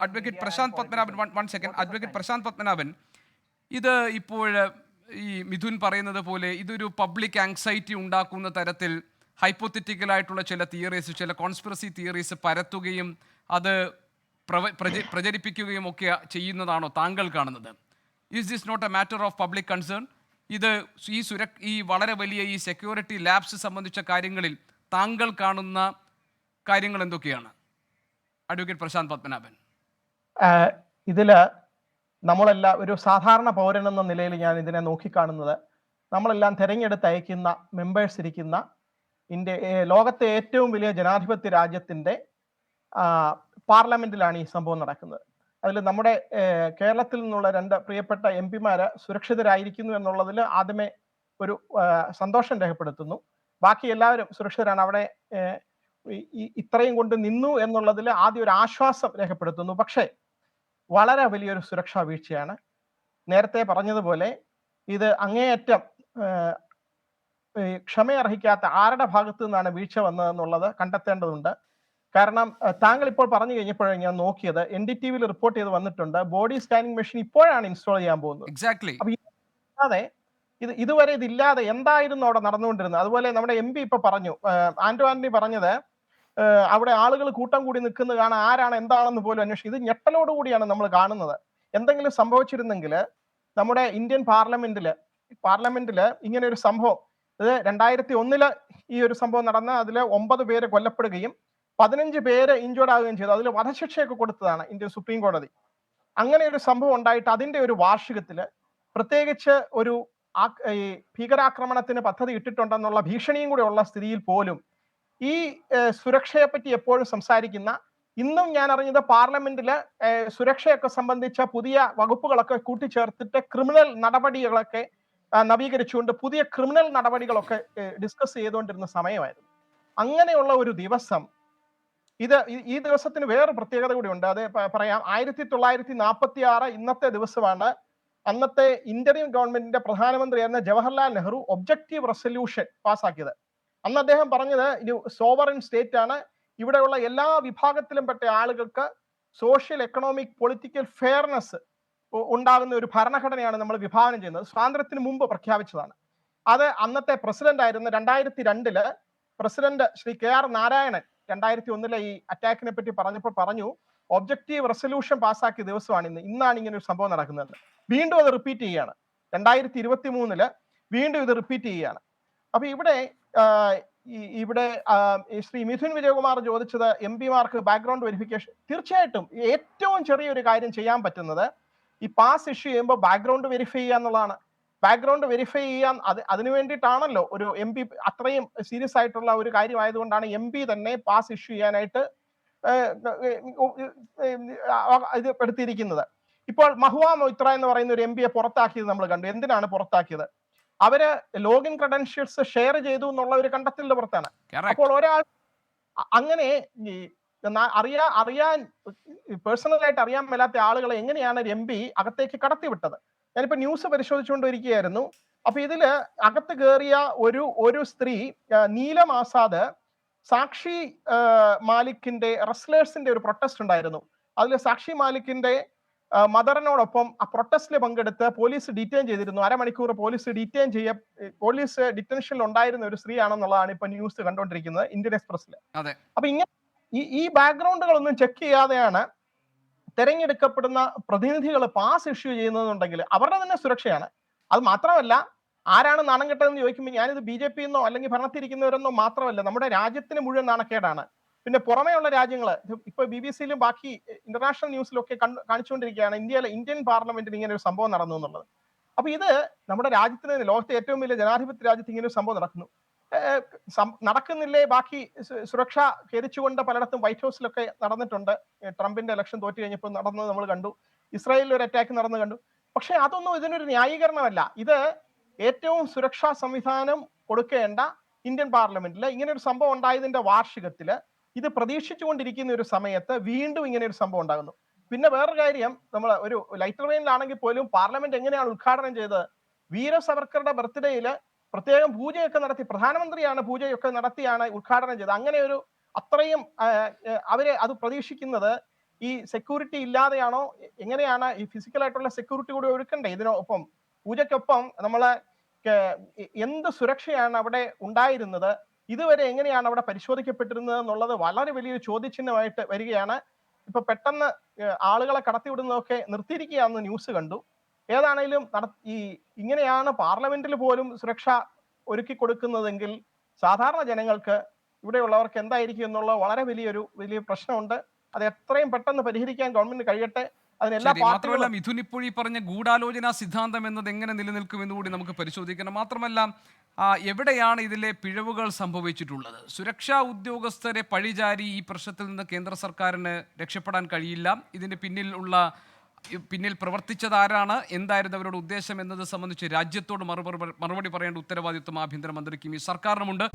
Advocate Prashant Padmanabhan, one second. Advocate Prashant Padmanabhan, ഇത് ഇപ്പോൾ ഈ മിഥുൻ പറയുന്നത് പോലെ ഇതൊരു പബ്ലിക് ആങ്സൈറ്റി ഉണ്ടാക്കുന്ന തരത്തിൽ ഹൈപ്പോത്തറ്റിക്കലായിട്ടുള്ള ചില തിയറീസ്, ചില കോൺസ്പിറസി തിയറീസ് പരത്തുകയും അത് പ്രചരിപ്പിക്കുകയും ഒക്കെ ചെയ്യുന്നതാണോ താങ്കൾ കാണുന്നത്? Is this not a matter of public concern? ഇത് ഈ വളരെ വലിയ ഈ സെക്യൂരിറ്റി ലാബ്സ് സംബന്ധിച്ച കാര്യങ്ങളിൽ താങ്കൾ കാണുന്ന കാര്യങ്ങൾ എന്തൊക്കെയാണ്, അഡ്വക്കേറ്റ് പ്രശാന്ത് പത്മനാഭൻ? ഇതില് നമ്മളെല്ലാം ഒരു സാധാരണ പൗരൻ എന്ന നിലയിൽ ഞാൻ ഇതിനെ നോക്കിക്കാണുന്നത്, നമ്മളെല്ലാം തെരഞ്ഞെടുത്ത് അയക്കുന്ന മെമ്പേഴ്സ് ഇരിക്കുന്ന ലോകത്തെ ഏറ്റവും വലിയ ജനാധിപത്യ രാജ്യത്തിന്റെ പാർലമെന്റിലാണ് ഈ സംഭവം നടക്കുന്നത്. അതിൽ നമ്മുടെ കേരളത്തിൽ നിന്നുള്ള 2 പ്രിയപ്പെട്ട MP-മാര് സുരക്ഷിതരായിരിക്കുന്നു എന്നുള്ളതിൽ ആദ്യമേ ഒരു സന്തോഷം രേഖപ്പെടുത്തുന്നു. ബാക്കി എല്ലാവരും സുരക്ഷിതരാണ്. അവിടെ ഇത്രയും കൊണ്ട് നിന്നു എന്നുള്ളതിൽ ആദ്യം ഒരു ആശ്വാസം രേഖപ്പെടുത്തുന്നു. പക്ഷേ വളരെ വലിയൊരു സുരക്ഷാ വീഴ്ചയാണ്. നേരത്തെ പറഞ്ഞതുപോലെ ഇത് അങ്ങേയറ്റം ക്ഷമയർഹിക്കാത്ത ആരുടെ ഭാഗത്തു നിന്നാണ് വീഴ്ച വന്നതെന്നുള്ളത് കണ്ടെത്തേണ്ടതുണ്ട്. കാരണം താങ്കൾ ഇപ്പോൾ പറഞ്ഞു കഴിഞ്ഞപ്പോഴാണ് ഞാൻ നോക്കിയത്, NDTV-യിൽ റിപ്പോർട്ട് ചെയ്ത് വന്നിട്ടുണ്ട്, ബോഡി സ്കാനിങ് മെഷീൻ ഇപ്പോഴാണ് ഇൻസ്റ്റാൾ ചെയ്യാൻ പോകുന്നത്. അപ്പൊ ഇതുവരെ ഇതില്ലാതെ എന്തായിരുന്നു അവിടെ നടന്നുകൊണ്ടിരുന്നത്? അതുപോലെ നമ്മുടെ MP ഇപ്പൊ പറഞ്ഞു, ആന്റണി പറഞ്ഞത്, അവിടെ ആളുകൾ കൂട്ടം കൂടി നിൽക്കുന്നത് കാണാൻ ആരാണ് എന്താണെന്ന് പോലും അന്വേഷിക്കും. ഇത് ഞെട്ടലോടുകൂടിയാണ് നമ്മൾ കാണുന്നത്. എന്തെങ്കിലും സംഭവിച്ചിരുന്നെങ്കിൽ നമ്മുടെ ഇന്ത്യൻ പാർലമെന്റില് ഇങ്ങനെ ഒരു സംഭവം, ഇത് 2001 ഈ ഒരു സംഭവം നടന്ന, അതിൽ 9 പേര് കൊല്ലപ്പെടുകയും 15 പേര് ഇഞ്ചേർഡ് ആവുകയും ചെയ്തു. അതിൽ വധശിക്ഷയൊക്കെ കൊടുത്തതാണ് ഇന്ത്യൻ സുപ്രീം കോടതി. അങ്ങനെ ഒരു സംഭവം ഉണ്ടായിട്ട് അതിന്റെ ഒരു വാർഷികത്തില് പ്രത്യേകിച്ച് ഒരു ഭീകരാക്രമണത്തിന് പദ്ധതി ഇട്ടിട്ടുണ്ടെന്നുള്ള ഭീഷണിയും കൂടെ ഉള്ള സ്ഥിതിയിൽ പോലും ഈ സുരക്ഷയെ പറ്റി എപ്പോഴും സംസാരിക്കുന്ന, ഇന്നും ഞാൻ അറിഞ്ഞത് പാർലമെന്റില് സുരക്ഷയൊക്കെ സംബന്ധിച്ച പുതിയ വകുപ്പുകളൊക്കെ കൂട്ടിച്ചേർത്തിട്ട് ക്രിമിനൽ നടപടികളൊക്കെ നവീകരിച്ചുകൊണ്ട് പുതിയ ക്രിമിനൽ നടപടികളൊക്കെ ഡിസ്കസ് ചെയ്തുകൊണ്ടിരുന്ന സമയമായിരുന്നു. അങ്ങനെയുള്ള ഒരു ദിവസം, ഈ ദിവസത്തിന് വേറൊരു പ്രത്യേകത കൂടി ഉണ്ട്, അത് പറയാം. 1946 ഇന്നത്തെ ദിവസമാണ് അന്നത്തെ ഇന്ത്യൻ ഗവൺമെന്റിന്റെ പ്രധാനമന്ത്രിയായിരുന്ന ജവഹർലാൽ നെഹ്റു ഒബ്ജക്റ്റീവ് റെസൊല്യൂഷൻ പാസ്സാക്കിയത്. അന്ന് അദ്ദേഹം പറഞ്ഞത്, ഒരു സോവറിൻ സ്റ്റേറ്റ് ആണ്, ഇവിടെയുള്ള എല്ലാ വിഭാഗത്തിലും പെട്ട ആളുകൾക്ക് സോഷ്യൽ, എക്കണോമിക്, പൊളിറ്റിക്കൽ ഫെയർനെസ് ഉണ്ടാകുന്ന ഒരു ഭരണഘടനയാണ് നമ്മൾ വിഭാവനം ചെയ്യുന്നത്. സ്വാതന്ത്ര്യത്തിന് മുമ്പ് പ്രഖ്യാപിച്ചതാണ്. അത് അന്നത്തെ പ്രസിഡന്റ് ആയിരുന്ന 2002 പ്രസിഡന്റ് ശ്രീ KR നാരായണൻ 2001 ഈ അറ്റാക്കിനെ പറ്റി പറഞ്ഞപ്പോൾ പറഞ്ഞു, ഒബ്ജക്റ്റീവ് റെസൊല്യൂഷൻ പാസ്സാക്കിയ ദിവസമാണ് ഇന്നാണ് ഇങ്ങനെ ഒരു സംഭവം നടക്കുന്നത്. വീണ്ടും അത് റിപ്പീറ്റ് ചെയ്യുകയാണ്. 2023 വീണ്ടും ഇത് റിപ്പീറ്റ് ചെയ്യുകയാണ്. അപ്പൊ ഇവിടെ ശ്രീ മിഥുൻ വിജയകുമാർ ചോദിച്ചത് MP-മാർക്ക് ബാക്ക്ഗ്രൗണ്ട് വെരിഫിക്കേഷൻ. തീർച്ചയായിട്ടും ഏറ്റവും ചെറിയൊരു കാര്യം ചെയ്യാൻ പറ്റുന്നത് ഈ പാസ് ഇഷ്യൂ ചെയ്യുമ്പോൾ ബാക്ക്ഗ്രൗണ്ട് വെരിഫൈ ചെയ്യുക എന്നുള്ളതാണ്. ബാക്ക്ഗ്രൗണ്ട് വെരിഫൈ ചെയ്യാൻ അതിനു വേണ്ടിയിട്ടാണല്ലോ ഒരു MP, അത്രയും സീരിയസ് ആയിട്ടുള്ള ഒരു കാര്യമായതുകൊണ്ടാണ് MP തന്നെ പാസ് ഇഷ്യൂ ചെയ്യാനായിട്ട് ഇത് പെടുത്തിയിരിക്കുന്നത്. ഇപ്പോൾ മഹുവ മൊയ്ത്ര എന്ന് പറയുന്ന ഒരു MP-യെ പുറത്താക്കിയത് നമ്മൾ കണ്ടു. എന്തിനാണ് പുറത്താക്കിയത്? അവര് ലോഗിൻ ക്രെഡൻഷ്യൽസ് ഷെയർ ചെയ്തു എന്നുള്ള ഒരു കണ്ടെത്തലിന്റെ പുറത്താണ്. അപ്പോൾ ഒരാൾ അങ്ങനെ അറിയാൻ പേഴ്സണലായിട്ട് അറിയാൻ മേലാത്ത ആളുകളെ എങ്ങനെയാണ് ഒരു MP അകത്തേക്ക് കടത്തിവിട്ടത്? ഞാനിപ്പോ ന്യൂസ് പരിശോധിച്ചുകൊണ്ടിരിക്കുകയായിരുന്നു. അപ്പൊ ഇതില് അകത്ത് കയറിയ ഒരു സ്ത്രീ, നീലം ആസാദ്, സാക്ഷി മാലിക്കിന്റെ റെസ്ലേഴ്സിന്റെ ഒരു പ്രൊട്ടസ്റ്റ് ഉണ്ടായിരുന്നു. അതിൽ സാക്ഷി മാലിക്കിന്റെ മദറിനോടൊപ്പം ആ പ്രൊട്ടസ്റ്റിൽ പങ്കെടുത്ത് പോലീസ് ഡീറ്റെയിൻ ചെയ്തിരുന്നു. അരമണിക്കൂർ പോലീസ് ഡിറ്റൻഷനിൽ ഉണ്ടായിരുന്ന ഒരു സ്ത്രീ ആണെന്നുള്ളതാണ് ഇപ്പൊ ന്യൂസ് കണ്ടുകൊണ്ടിരിക്കുന്നത് ഇന്ത്യൻ എക്സ്പ്രസിൽ. അപ്പൊ ഇങ്ങനെ ഈ ബാക്ക്ഗ്രൗണ്ടുകളൊന്നും ചെക്ക് ചെയ്യാതെയാണ് തെരഞ്ഞെടുക്കപ്പെടുന്ന പ്രതിനിധികൾ പാസ് ഇഷ്യൂ ചെയ്യുന്നതെന്നുണ്ടെങ്കിൽ അവരുടെ തന്നെ സുരക്ഷയാണ്. അത് മാത്രമല്ല, ആരാണ് നാണം കെട്ടതെന്ന് ചോദിക്കുമ്പോൾ ഞാനിത് BJP എന്നോ അല്ലെങ്കിൽ ഭരണത്തിരിക്കുന്നവരെന്നോ മാത്രമല്ല, നമ്മുടെ രാജ്യത്തിന് മുഴുവൻ നാണക്കേടാണ്. പിന്നെ പുറമേയുള്ള രാജ്യങ്ങള് ഇപ്പൊ BBC-യിലും ബാക്കി ഇന്റർനാഷണൽ ന്യൂസിലും ഒക്കെ കാണിച്ചുകൊണ്ടിരിക്കുകയാണ് ഇന്ത്യൻ പാർലമെന്റിൽ ഇങ്ങനെ ഒരു സംഭവം നടന്നു എന്നുള്ളത്. അപ്പൊ ഇത് നമ്മുടെ രാജ്യത്തിന്, ലോകത്തെ ഏറ്റവും വലിയ ജനാധിപത്യ രാജ്യത്ത് ഇങ്ങനെ ഒരു സംഭവം നടക്കുന്നില്ലേ? ബാക്കി സുരക്ഷ ഖേദിച്ചുകൊണ്ട് പലയിടത്തും വൈറ്റ് ഹൗസിലൊക്കെ നടന്നിട്ടുണ്ട്. ട്രംപിന്റെ ഇലക്ഷൻ തോറ്റു കഴിഞ്ഞപ്പോൾ നടന്നത് നമ്മൾ കണ്ടു. ഇസ്രായേലിൽ ഒരു അറ്റാക്ക് നടന്നു കണ്ടു. പക്ഷെ അതൊന്നും ഇതിനൊരു ന്യായീകരണമല്ല. ഇത് ഏറ്റവും സുരക്ഷാ സംവിധാനം കൊടുക്കേണ്ട ഇന്ത്യൻ പാർലമെന്റിൽ ഇങ്ങനെ ഒരു സംഭവം ഉണ്ടായതിന്റെ വാർഷികത്തില് ഇത് പ്രതീക്ഷിച്ചുകൊണ്ടിരിക്കുന്ന ഒരു സമയത്ത് വീണ്ടും ഇങ്ങനെ ഒരു സംഭവം ഉണ്ടാകുന്നു. പിന്നെ വേറൊരു കാര്യം, നമ്മൾ ഒരു ലൈറ്റർ വെയിനിലാണെങ്കിൽ പോലും പാർലമെന്റ് എങ്ങനെയാണ് ഉദ്ഘാടനം ചെയ്തത്? വീര സവർക്കറുടെ ബർത്ത്ഡേയില് പ്രത്യേകം പൂജയൊക്കെ നടത്തി, പ്രധാനമന്ത്രിയാണ് പൂജയൊക്കെ നടത്തിയാണ് ഉദ്ഘാടനം ചെയ്തത്. അങ്ങനെ ഒരു അത്രയും അത് പ്രതീക്ഷിക്കുന്നത് ഈ സെക്യൂരിറ്റി ഇല്ലാതെയാണോ, എങ്ങനെയാണ് ഈ ഫിസിക്കൽ ആയിട്ടുള്ള സെക്യൂരിറ്റി കൂടി ഒരുക്കണ്ടേ ഇതിനൊപ്പം? പൂജയ്ക്കൊപ്പം നമ്മളെ എന്ത് സുരക്ഷയാണ് അവിടെ ഉണ്ടായിരുന്നത്, ഇതുവരെ എങ്ങനെയാണ് അവിടെ പരിശോധിക്കപ്പെട്ടിരുന്നത് എന്നുള്ളത് വളരെ വലിയൊരു ചോദ്യചിഹ്നമായിട്ട് വരികയാണ്. ഇപ്പൊ പെട്ടെന്ന് ആളുകളെ കടത്തിവിടുന്നതൊക്കെ നിർത്തിയിരിക്കുകയാണെന്ന് ന്യൂസ് കണ്ടു. ഏതാണേലും ഈ ഇങ്ങനെയാണ് പാർലമെന്റിൽ പോലും സുരക്ഷ ഒരുക്കി കൊടുക്കുന്നതെങ്കിൽ സാധാരണ ജനങ്ങൾക്ക്, ഇവിടെയുള്ളവർക്ക് എന്തായിരിക്കും എന്നുള്ള വളരെ വലിയ പ്രശ്നമുണ്ട്. അത് എത്രയും പെട്ടെന്ന് പരിഹരിക്കാൻ ഗവൺമെന്റ് കഴിയട്ടെ. അതിനെല്ലാ മാത്രമല്ല മിഥുൻ ഇപ്പോൾ ഈ പറഞ്ഞ ഗൂഢാലോചന സിദ്ധാന്തം എന്നത് എങ്ങനെ നിലനിൽക്കുമെന്ന് കൂടി നമുക്ക് പരിശോധിക്കണം. മാത്രമല്ല എവിടെയാണ് ഇതിലെ പിഴവുകൾ സംഭവിച്ചിട്ടുള്ളത്? സുരക്ഷാ ഉദ്യോഗസ്ഥരെ പഴിചാരി ഈ പ്രശ്നത്തിൽ നിന്ന് കേന്ദ്ര സർക്കാരിന് രക്ഷപ്പെടാൻ കഴിയില്ല. ഇതിന് പിന്നിൽ പ്രവർത്തിച്ചത് ആരാണ്, എന്തായിരുന്നു അവരുടെ ഉദ്ദേശം എന്നത് സംബന്ധിച്ച് രാജ്യത്തോട് മറുപടി പറയേണ്ട ഉത്തരവാദിത്വം ആഭ്യന്തരമന്ത്രിക്കും ഈ സർക്കാരിനുമുണ്ട്.